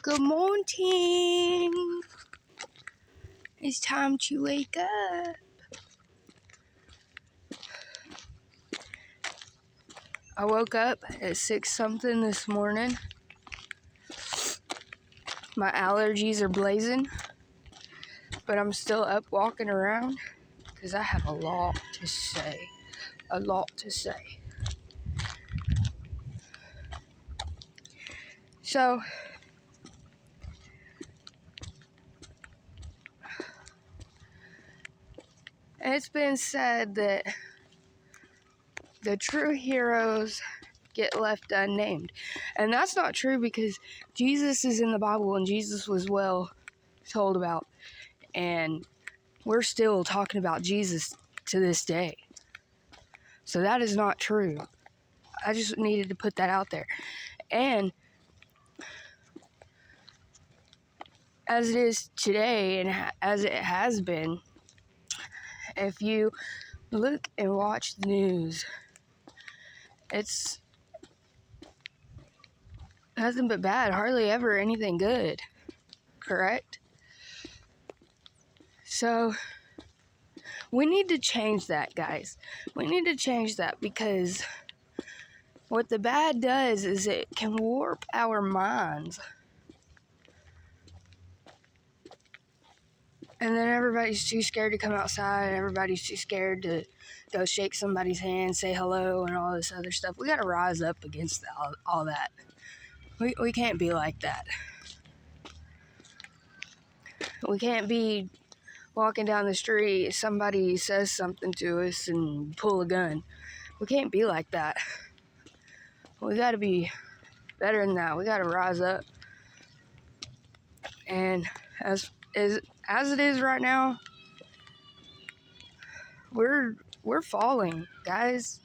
Good morning. It's time to wake up. I woke up at 6 something this morning. My allergies are blazing, but I'm still up walking around because I have a lot to say. So, it's been said that the true heroes get left unnamed. And that's not true because Jesus is in the Bible and Jesus was well told about. And we're still talking about Jesus to this day. So that is not true. I just needed to put that out there. And as it is today and as it has been, if you look and watch the news, it's nothing but bad, hardly ever anything good, correct? So we need to change that, guys. We need to change that because what the bad does is it can warp our minds. And then everybody's too scared to come outside. Everybody's too scared to go shake somebody's hand, say hello, and all this other stuff. We got to rise up against all that. We can't be like that. We can't be walking down the street, somebody says something to us and pull a gun. We can't be like that. We got to be better than that. We got to rise up. And as it is right now, we're falling, guys.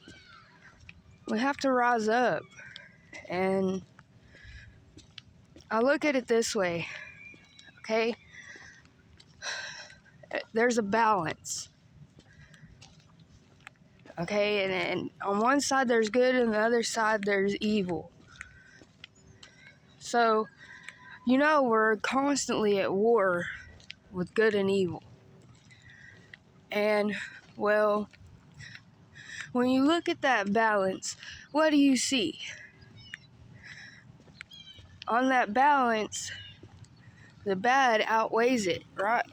We have to rise up. And I look at it this way, okay? There's a balance, okay? And on one side there's good, and the other side there's evil. So, we're constantly at war with good and evil. And, well, when you look at that balance, what do you see? On that balance, the bad outweighs it, right?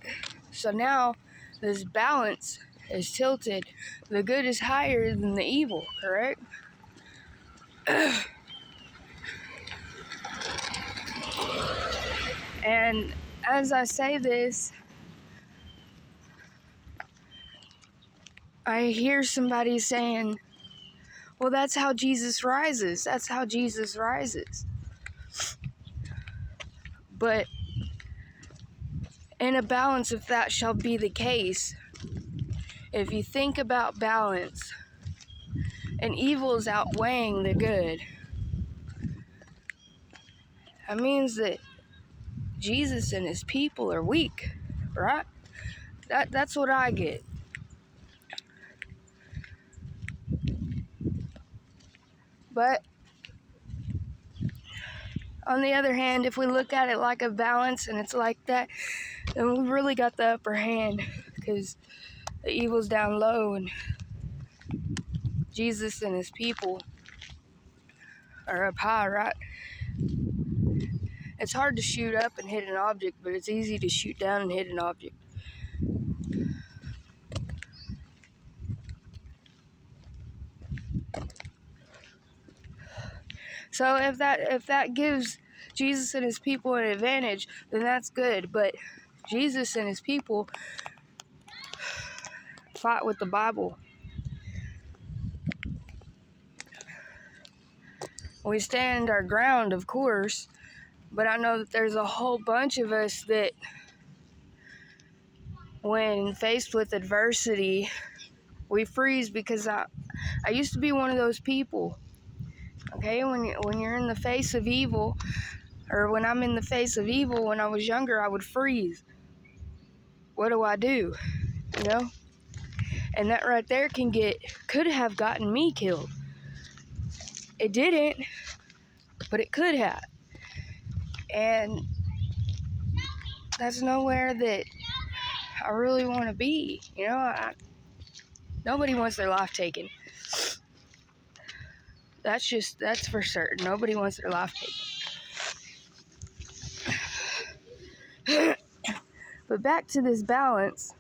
So now this balance is tilted. The good is higher than the evil, correct? And as I say this, I hear somebody saying, well, that's how Jesus rises. That's how Jesus rises. But in a balance, if that shall be the case, if you think about balance and evil is outweighing the good, that means that Jesus and his people are weak, right? That's what I get. But on the other hand, if we look at it like a balance and it's like that, then we really got the upper hand because the evil's down low and Jesus and his people are up high, right? It's hard to shoot up and hit an object, but it's easy to shoot down and hit an object. So if that gives Jesus and his people an advantage, then that's good. But Jesus and his people fight with the Bible. We stand our ground, of course, but I know that there's a whole bunch of us that when faced with adversity, we freeze because I used to be one of those people. Okay, when you're in the face of evil, or when I'm in the face of evil, when I was younger, I would freeze. What do? And that right there could have gotten me killed. It didn't, but it could have. And that's nowhere that I really want to be. Nobody wants their life taken. That's for certain. Nobody wants their life taken. But back to this balance.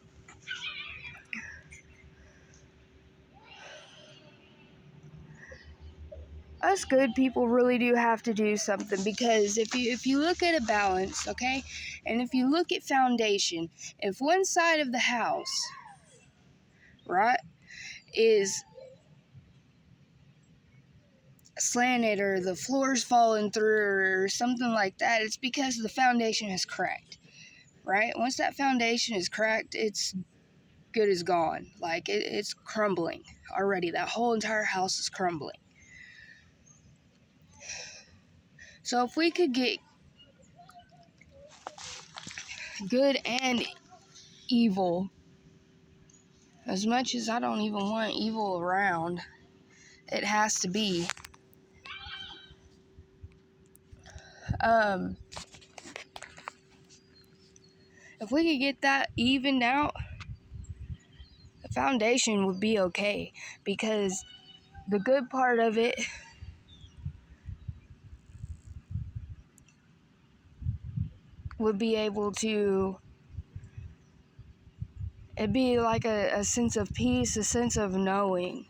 Us good people really do have to do something, because if you look at a balance, okay, and if you look at foundation, if one side of the house, right, is slanted or the floor's falling through or something like that, it's because the foundation is cracked, right? Once that foundation is cracked, it's good as gone. Like it's crumbling already. That whole entire house is crumbling. So if we could get good and evil, as much as I don't even want evil around, it has to be. If we could get that evened out, the foundation would be okay, because the good part of it would be able to, it'd be like a sense of peace, a sense of knowing.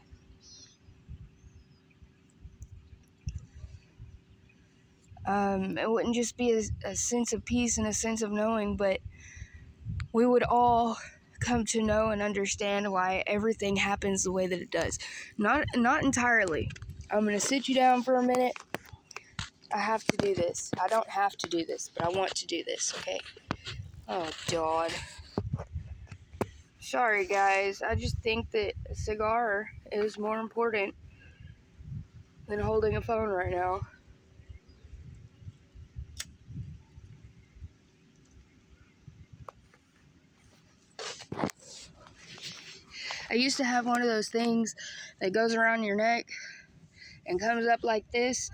It wouldn't just be a sense of peace and a sense of knowing, but we would all come to know and understand why everything happens the way that it does. Not entirely. I'm going to sit you down for a minute. I have to do this. I don't have to do this, but I want to do this, okay? Oh, God. Sorry, guys. I just think that a cigar is more important than holding a phone right now. I used to have one of those things that goes around your neck and comes up like this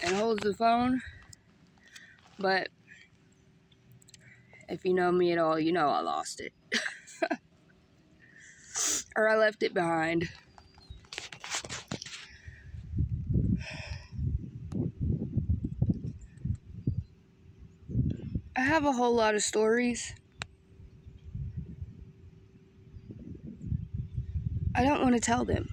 and holds the phone. But if you know me at all, you know I lost it. Or I left it behind. I have a whole lot of stories. I don't want to tell them.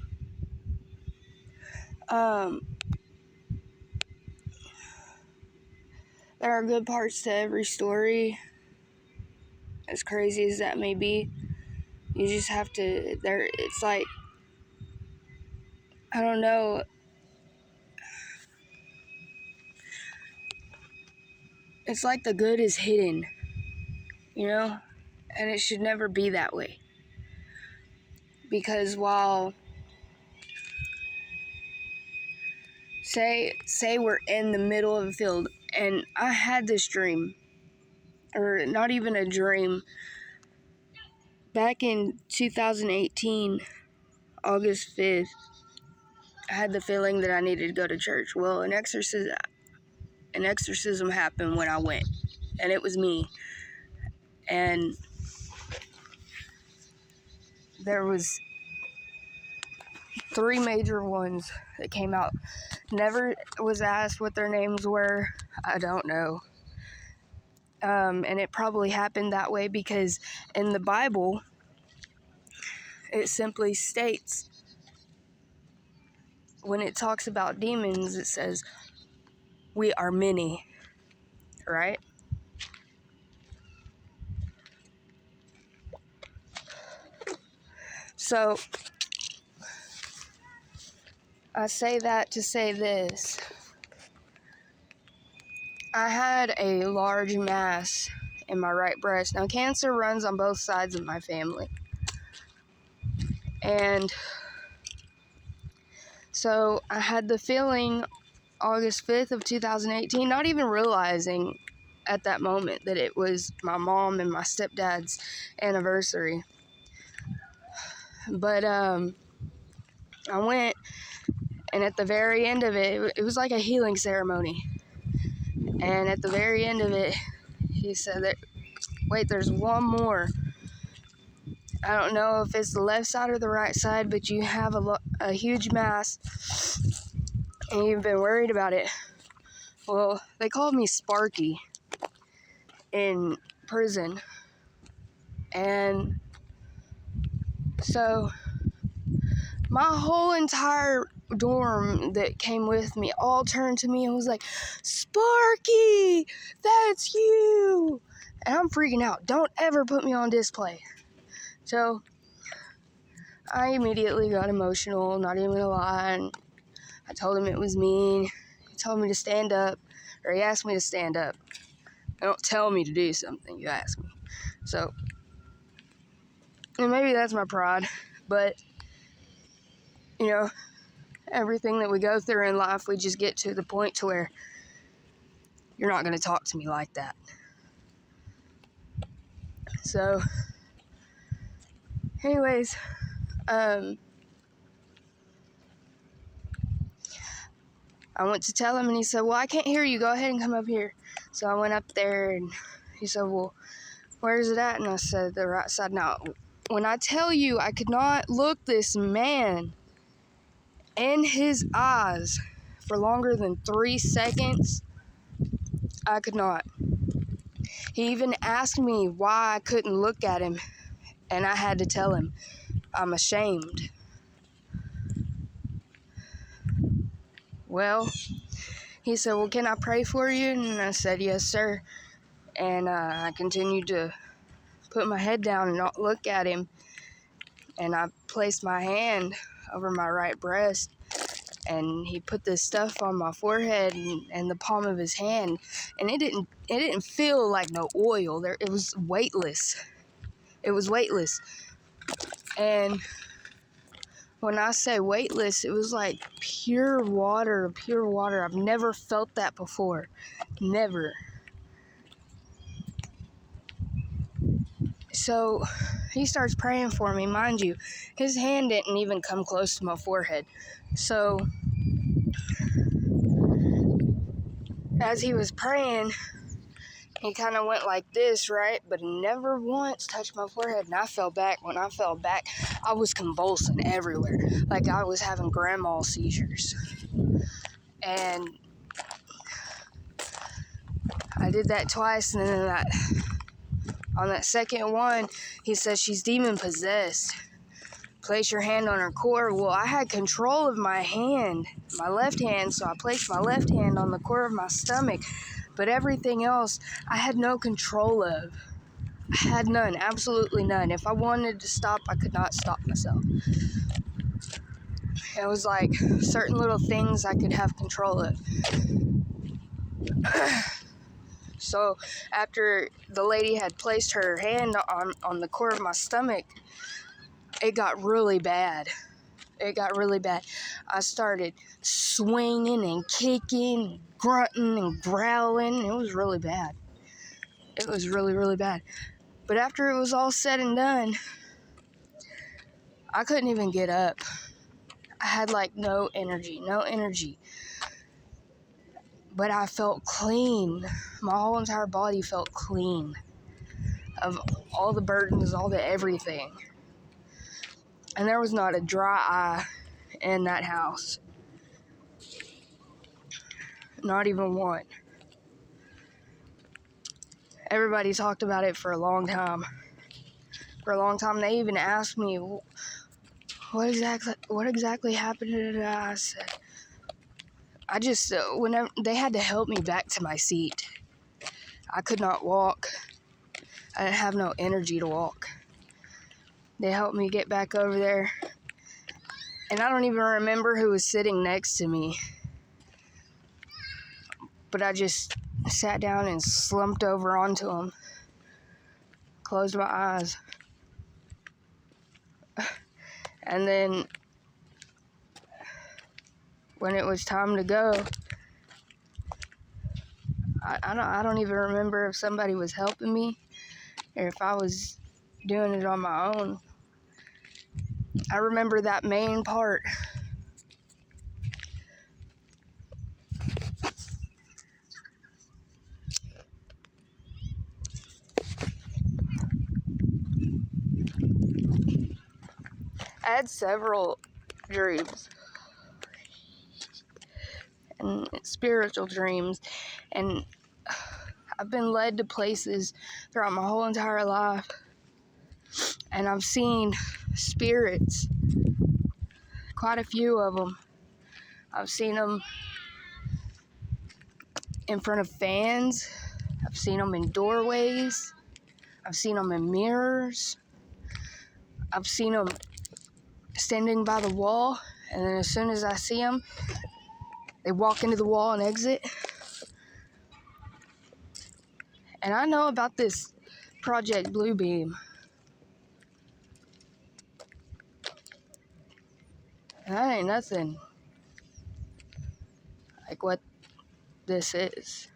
There are good parts to every story, as crazy as that may be. You just have to, it's like, I don't know, it's like the good is hidden, and it should never be that way. Because while, say we're in the middle of a field, and I had this dream, or not even a dream, back in 2018, August 5th, I had the feeling that I needed to go to church. Well, an exorcism happened when I went, and it was me. And there was 3 major ones that came out. Never was asked what their names were. I don't know. And it probably happened that way because in the Bible, it simply states, when it talks about demons, it says, we are many, right? So, I say that to say this. I had a large mass in my right breast. Now, cancer runs on both sides of my family. And so I had the feeling August 5th of 2018, not even realizing at that moment that it was my mom and my stepdad's anniversary. But I went, and at the very end of it, it was like a healing ceremony. And at the very end of it, he said that Wait, there's one more. I don't know if it's the left side or the right side, but you have a huge mass, and you've been worried about it. Well, they called me Sparky in prison. And so my whole entire dorm that came with me all turned to me and was like, Sparky, that's you. And I'm freaking out. Don't ever put me on display. So I immediately got emotional, not even gonna lie. And I told him it was mean. He told me to stand up, or he asked me to stand up. Don't tell me to do something, you ask me. So, and maybe that's my pride, but, you know, everything that we go through in life, we just get to the point to where you're not going to talk to me like that. So, anyways, I went to tell him, and he said, well, I can't hear you. Go ahead and come up here. So I went up there, and he said, well, where is it at? And I said, the right side. Now, when I tell you I could not look this man in his eyes for longer than 3 seconds, I could not. He even asked me why I couldn't look at him, and I had to tell him, I'm ashamed. Well, he said, well, can I pray for you? And I said, yes, sir. And I continued to put my head down and not look at him. And I placed my hand over my right breast, and he put this stuff on my forehead and the palm of his hand, and it didn't feel like no oil. It was weightless. It was weightless. And when I say weightless, it was like pure water, pure water. I've never felt that before. Never. So he starts praying for me. Mind you, his hand didn't even come close to my forehead. So as he was praying, he kind of went like this, right? But he never once touched my forehead. And I fell back. When I fell back, I was convulsing everywhere. Like I was having grand mal seizures. And I did that twice, and then on that second one, he says she's demon possessed. Place your hand on her core. Well, I had control of my hand, my left hand, so I placed my left hand on the core of my stomach. But everything else, I had no control of. I had none, absolutely none. If I wanted to stop, I could not stop myself. It was like certain little things I could have control of. So after the lady had placed her hand on the core of my stomach, it got really bad. It got really bad. I started swinging and kicking, grunting and growling. It was really bad. It was really, really bad. But after it was all said and done, I couldn't even get up. I had like no energy. But I felt clean. My whole entire body felt clean of all the burdens, all the everything. And there was not a dry eye in that house. Not even one. Everybody talked about it for a long time. They even asked me, what exactly happened? I said, I just, whenever they had to help me back to my seat. I could not walk. I didn't have no energy to walk. They helped me get back over there. And I don't even remember who was sitting next to me. But I just sat down and slumped over onto him. Closed my eyes. And then when it was time to go, I don't even remember if somebody was helping me or if I was doing it on my own. I remember that main part. I had several dreams and spiritual dreams, and I've been led to places throughout my whole entire life, and I've seen spirits, quite a few of them. I've seen them in front of fans. I've seen them in doorways. I've seen them in mirrors. I've seen them standing by the wall, and then as soon as I see them, they walk into the wall and exit. And I know about this Project Bluebeam. And that ain't nothing like what this is.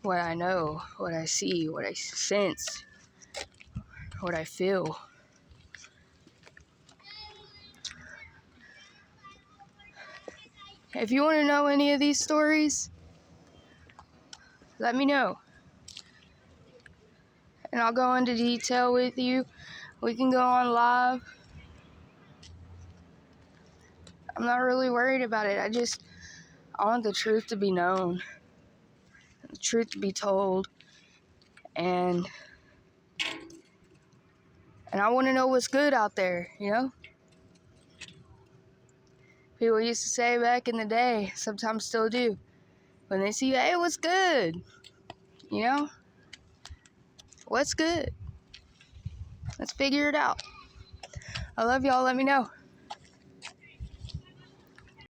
What I know, what I see, what I sense, what I feel. If you want to know any of these stories, let me know. And I'll go into detail with you. We can go on live. I'm not really worried about it. I want the truth to be known, the truth to be told, and I want to know what's good out there, you know? People used to say back in the day, sometimes still do, when they see you, hey, what's good? You know? What's good? Let's figure it out. I love y'all. Let me know.